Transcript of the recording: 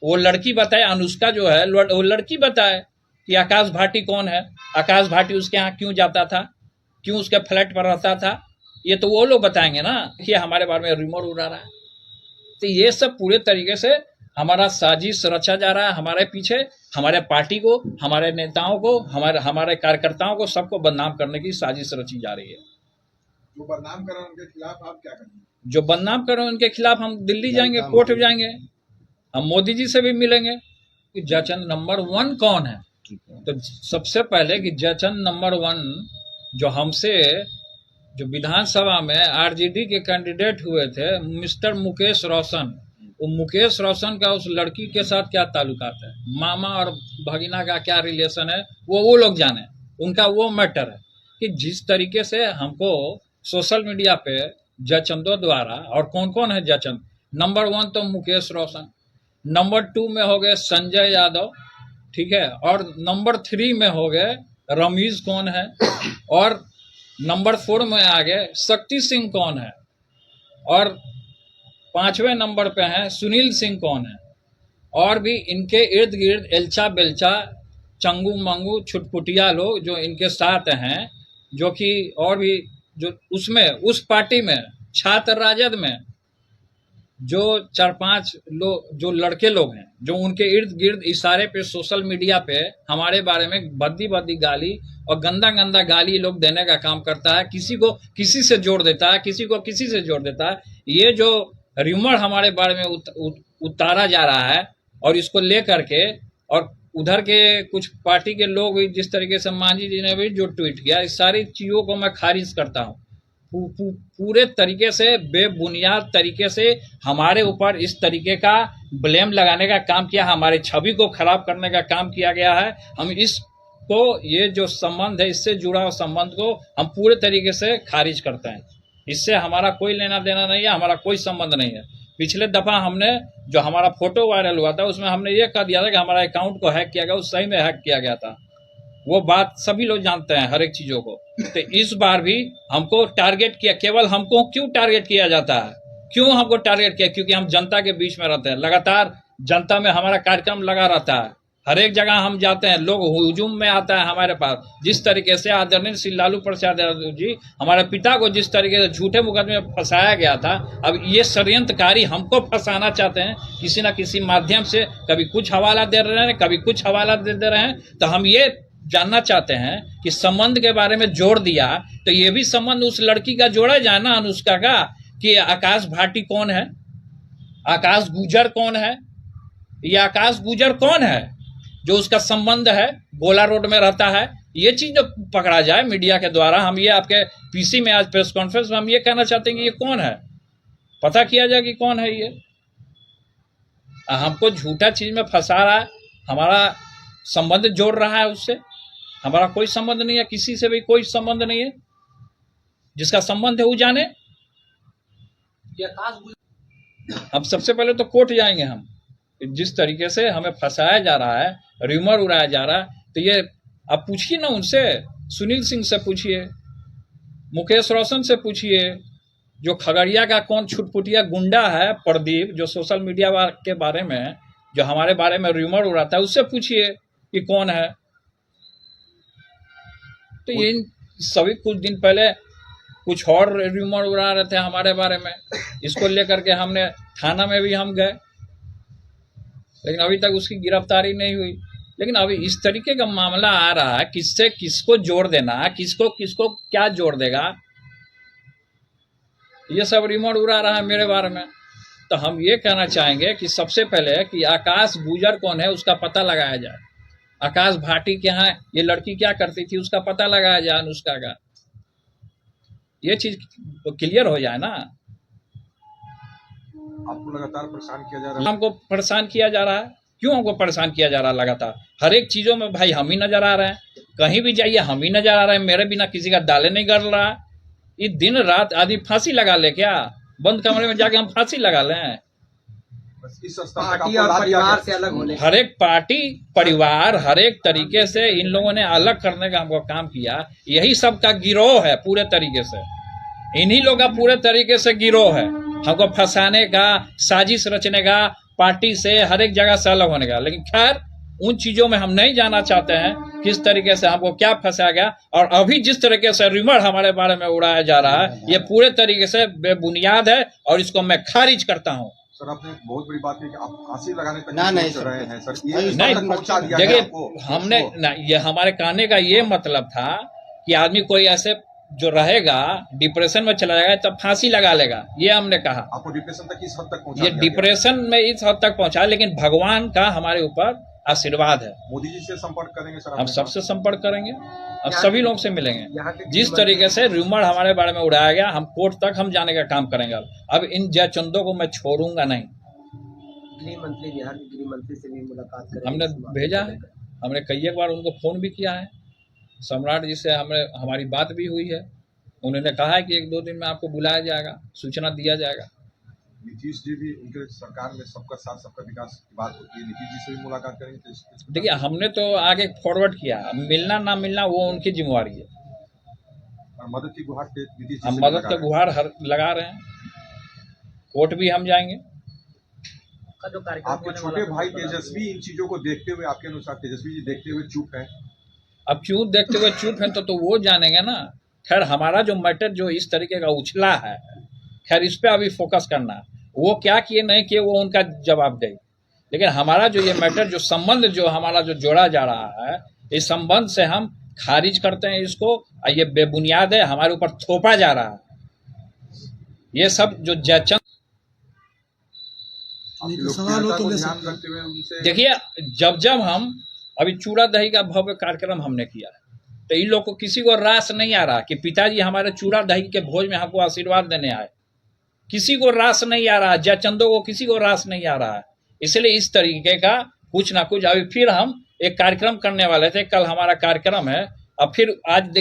वो लड़की बताए, अनुष्का जो है वो लड़की बताए कि आकाश भाटी कौन है, आकाश भाटी उसके यहाँ क्यों जाता था, क्यों उसके फ्लैट पर रहता था, ये तो वो लोग बताएंगे ना कि हमारे बारे में रूमर उड़ा रहा है। तो ये सब पूरे तरीके से हमारा साजिश रचा जा रहा है, हमारे पीछे हमारे पार्टी को, हमारे नेताओं को, हमारे कार्यकर्ताओं को, सबको बदनाम करने की साजिश रची जा रही है। जो बदनाम कर रहे हैं उनके खिलाफ आप क्या करेंगे? जो बदनाम कर रहे हैं उनके खिलाफ हम दिल्ली जाएंगे, कोर्ट जाएंगे, हम मोदी जी से भी मिलेंगे कि जचन नंबर 1 कौन है। तो सबसे पहले कि जचन नंबर 1 जो हमसे जो विधानसभा में आरजेडी के कैंडिडेट हुए थे मिस्टर मुकेश रोशन, वो मुकेश रोशन का उस लड़की के साथ क्या ताल्लुकात है, मामा और भगिना का क्या रिलेशन है, वो लोग जाने, उनका वो मैटर है। कि जिस तरीके से हमको सोशल मीडिया पे जयचंदों द्वारा, और कौन कौन है जयचंद, नंबर 1 तो मुकेश रोशन, नंबर 2 में हो गए संजय यादव, ठीक है, और नंबर 3 में हो गए रमीज कौन है, और नंबर 4 में आ गए शक्ति सिंह कौन है, और 5वें नंबर पे हैं सुनील सिंह कौन है, और भी इनके इर्द गिर्द एल्चा बेल्चा चंगू मंगू छुटपुटिया लोग जो इनके साथ हैं, जो कि और भी जो उसमें उस पार्टी में छात्र राजद में जो 4-5 लोग जो लड़के लोग हैं, जो उनके इर्द गिर्द इशारे पे सोशल मीडिया पे हमारे बारे में भद्दी गाली और गंदा गंदा गाली लोग देने का काम करता है, किसी को किसी से जोड़ देता है, किसी को किसी से जोड़ देता है। ये जो र्यूमर हमारे बारे में उतारा जा रहा है, और इसको लेकर के, और उधर के कुछ पार्टी के लोग जिस तरीके से मांझी जी ने भी जो ट्वीट किया, इस सारी चीज़ों को मैं खारिज करता हूँ। पूरे तरीके से बेबुनियाद तरीके से हमारे ऊपर इस तरीके का ब्लेम लगाने का काम किया, हमारी छवि को खराब करने का काम किया गया है। हम इसको, ये जो संबंध है, इससे जुड़ा हुआ संबंध को हम पूरे तरीके से खारिज करते हैं। इससे हमारा कोई लेना देना नहीं है, हमारा कोई संबंध नहीं है। पिछले दफा हमने जो हमारा फोटो वायरल हुआ था उसमें हमने ये कह दिया था कि हमारा अकाउंट को हैक किया गया, उस सही में हैक किया गया था। वो बात सभी लोग जानते हैं, हर एक चीजों को। तो इस बार भी हमको टारगेट किया, केवल हमको क्यों टारगेट किया जाता है, क्यों हमको टारगेट किया? क्योंकि हम जनता के बीच में रहते हैं, लगातार जनता में हमारा कार्यक्रम लगा रहता है, हर एक जगह हम जाते हैं, लोग हुजूम में आता है हमारे पास। जिस तरीके से आदरणीय श्री लालू प्रसाद यादव जी, हमारे पिता को जिस तरीके से झूठे मुकदमे में फंसाया गया था, अब ये षड्यंत्रकारी हमको फंसाना चाहते हैं किसी न किसी माध्यम से। कभी कुछ हवाला दे रहे हैं, कभी कुछ हवाला दे रहे हैं। तो हम ये जानना चाहते हैं कि संबंध के बारे में जोड़ दिया, तो ये भी संबंध उस लड़की का जोड़ा जाए ना, अनुष्का का, कि आकाश भाटी कौन है, आकाश गुजर कौन है, ये आकाश गुजर कौन है जो उसका संबंध है, गोला रोड में रहता है। ये चीज जो पकड़ा जाए मीडिया के द्वारा। हम ये आपके पीसी में आज प्रेस कॉन्फ्रेंस में हम ये कहना चाहते हैं कि ये कौन है, पता किया जाए कि कौन है ये। हमको झूठा चीज में फंसा रहा है, हमारा संबंध जोड़ रहा है उससे। हमारा कोई संबंध नहीं है, किसी से भी कोई संबंध नहीं है। जिसका संबंध है वो जाने। अब सबसे पहले तो कोर्ट जाएंगे हम। जिस तरीके से हमें फंसाया जा रहा है, र्यूमर उड़ाया जा रहा है, तो ये आप पूछिए ना उनसे, सुनील सिंह से पूछिए, मुकेश रोशन से पूछिए, जो खगड़िया का कौन छुटपुटिया गुंडा है प्रदीप, जो सोशल मीडिया के बारे में, जो हमारे बारे में र्यूमर उड़ाता है, उससे पूछिए कि कौन है। तो ये सभी कुछ दिन पहले कुछ और र्यूमर उड़ा रहे थे हमारे बारे में, इसको लेकर के हमने थाना में भी हम गए, लेकिन अभी तक उसकी गिरफ्तारी नहीं हुई। लेकिन अभी इस तरीके का मामला आ रहा है, किससे किसको जोड़ देना, किसको किसको क्या जोड़ देगा, ये सब र्यूमर उड़ा रहा है मेरे बारे में। तो हम ये कहना चाहेंगे कि सबसे पहले कि आकाश गुजर कौन है उसका पता लगाया जाए। आकाश भाटी के यहाँ ये लड़की क्या करती थी उसका पता लगाया जाए, अनुष्का का। ये चीज क्लियर हो जाए ना। आपको लगातार परेशान किया जा रहा है। हमको परेशान किया जा रहा है, क्यों हमको परेशान किया जा रहा है? लगातार हर एक चीजों में भाई हम ही नजर आ रहे हैं, कहीं भी जाइए हम ही नजर आ रहे हैं, मेरे बिना किसी का दाले नहीं गड़ रहा। ये दिन रात आदि फांसी लगा ले क्या? बंद कमरे में जाके हम फांसी लगा लें? इस पार्टी और परिवार से अलग होने, हर एक पार्टी परिवार हर एक तरीके से इन लोगों ने अलग करने का हमको काम किया। यही सबका गिरोह है, पूरे तरीके से इन्हीं लोग का पूरे तरीके से गिरोह है, हमको फंसाने का, साजिश रचने का, पार्टी से, हर एक जगह से अलग होने का। लेकिन खैर उन चीजों में हम नहीं जाना चाहते हैं, किस तरीके से हमको क्या फंसाया गया। और अभी जिस तरीके से रिमर हमारे बारे में उड़ाया जा रहा है, ये पूरे तरीके से बेबुनियाद है और इसको मैं खारिज करता हूँ। सर आपने बहुत बड़ी बात की कि आप फांसी लगाने तक नहीं सोच रहे हैं सर, नहीं, ये पहुंचा दिया देखिए है आपको। हमने ना, ये हमारे कहने का ये मतलब था कि आदमी कोई ऐसे जो रहेगा डिप्रेशन में चला जाएगा तब फांसी लगा लेगा, ये हमने कहा। आपको डिप्रेशन तक किस हद तक पहुंचा ये दिया गया? डिप्रेशन में इस हद तक पहुंचा, लेकिन भगवान का हमारे ऊपर आशीर्वाद है। मोदी जी से संपर्क करेंगे सर? हम आपने सबसे संपर्क करेंगे, अब यहाँ सभी लोग से मिलेंगे। यहाँ के जिस तरीके से रूमर हमारे बारे में उड़ाया गया, हम कोर्ट तक हम जाने का काम करेंगे। अब इन जयचंदों को मैं छोड़ूंगा नहीं। गृह मंत्री, बिहार के गृह मंत्री से भी मुलाकात करेंगे। हमने भेजा है, हमने कई एक बार उनको फोन भी किया है। सम्राट जी से हमारी बात भी हुई है। उन्होंने कहा है कि 1-2 दिन में आपको बुलाया जाएगा, सूचना दिया जाएगा। नीतीश जी भी, उनके सरकार में सबका साथ सबका विकास की बात होती है, नीतीश जी से भी मुलाकात करेंगे तो देखिए हमने तो आगे फॉरवर्ड किया, मिलना ना मिलना वो उनकी जिम्मेवारी है। और मदद की गुहार नीतीश जी हम से मदद का गुहार लगा रहे हैं, कोर्ट भी हम जाएंगे। आपके छोटे भाई तेजस्वी इन चीजों को देखते हुए, आपके अनुसार तेजस्वी जी देखते हुए चुप है? अब क्यों देखते हुए चुप है तो वो जानेंगे ना। खैर हमारा जो मैटर जो इस तरीके का उछला है, खैर इस पे अभी फोकस करना है। वो क्या किए नहीं किए वो उनका जवाब दे। लेकिन हमारा जो ये मैटर जो संबंध जो हमारा जो जोड़ा जा रहा है, इस संबंध से हम खारिज करते हैं इसको। ये बेबुनियाद है, हमारे ऊपर थोपा जा रहा है। ये सब जो जयचंद, सवाल हो तो ध्यान रखते हुए उनसे देखिए जब हम अभी चूड़ा दही का भव्य कार्यक्रम हमने किया है, तो इन लोग को किसी को रास नहीं आ रहा कि पिताजी हमारे चूड़ा दही के भोज में हमको आशीर्वाद देने आए। किसी को रास नहीं आ रहा, जयचंदों को किसी को रास नहीं आ रहा है। इसलिए इस तरीके का कुछ ना कुछ अभी फिर हम एक कार्यक्रम करने वाले थे। कल हमारा कार्यक्रम है, अब फिर आज